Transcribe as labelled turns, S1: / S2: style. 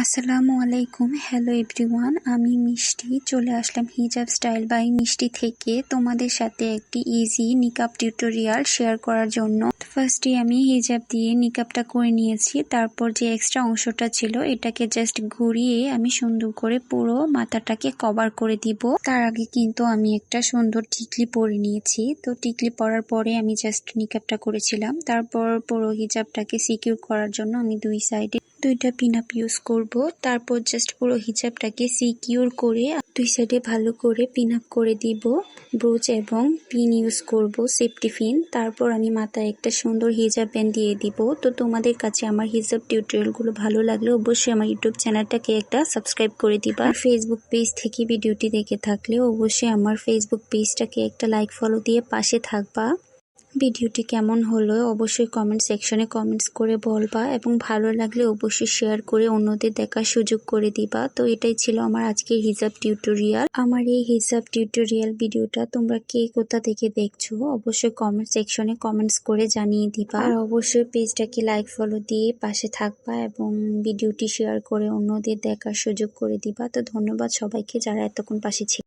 S1: আসসালামু আলাইকুম। Hello everyone, আমি মিষ্টি চলে আসলাম হিজাব স্টাইল বাই মিষ্টি থেকে তোমাদের সাথে একটি ইজি নিকাব টিউটোরিয়াল শেয়ার করার জন্য। ফার্স্টে আমি হিজাব দিয়ে নিকাবটা করে নিয়েছি, তারপর যে এক্সট্রা অংশটা ছিল এটাকে জাস্ট ঘুরিয়ে আমি সুন্দর করে পুরো মাথাটাকে কভার করে দিব। তার আগে কিন্তু আমি একটা সুন্দর টিকলি পরে নিয়েছি। তো টিকলি পরার পরে আমি জাস্ট নিকাবটা করেছিলাম। তারপর পুরো হিজাবটাকে সিকিউর করার জন্য আমি দুই সাইডে দুইটা পিন আপ ইউজ করব। তারপর জাস্ট পুরো হিজাবটাকে সিকিউর করে দুই সাইডে ভালো করে পিন আপ করে দিব। ব্রুচ এবং পিন ইউজ করব, সেফটি পিন। তারপর আমি মাথায় একটা সুন্দর হিজাব ব্যান্ড দিয়ে দিব। তো তোমাদের কাছে আমার হিজাব টিউটোরিয়াল গুলো ভালো লাগলে অবশ্যই আমার ইউটিউব চ্যানেলটাকে একটা সাবস্ক্রাইব করে দিবা। ফেসবুক পেজ থেকে ভিডিওটি দেখে থাকলে অবশ্যই আমার ফেসবুক পেজটাকে একটা লাইক ফলো দিয়ে পাশে থাকবা। ভিডিওটি কেমন হলো অবশ্যই কমেন্ট সেকশনে কমেন্টস করে বলবা, এবং ভালো লাগলে অবশ্যই শেয়ার করে অন্যদের দেখার সুযোগ করে দিবা। তো এটাই ছিল আমার আজকের হিজাব টিউটোরিয়াল। আমার এই হিজাব টিউটোরিয়াল ভিডিওটা তোমরা কে কোথা থেকে দেখছো অবশ্যই কমেন্ট সেকশনে কমেন্টস করে জানিয়ে দিবা। আর অবশ্যই পেজটাকে লাইক ফলো দিয়ে পাশে থাকবা এবং ভিডিওটি শেয়ার করে অন্যদের দেখার সুযোগ করে দিবা। তো ধন্যবাদ সবাইকে যারা এতক্ষণ পাশে ছিল।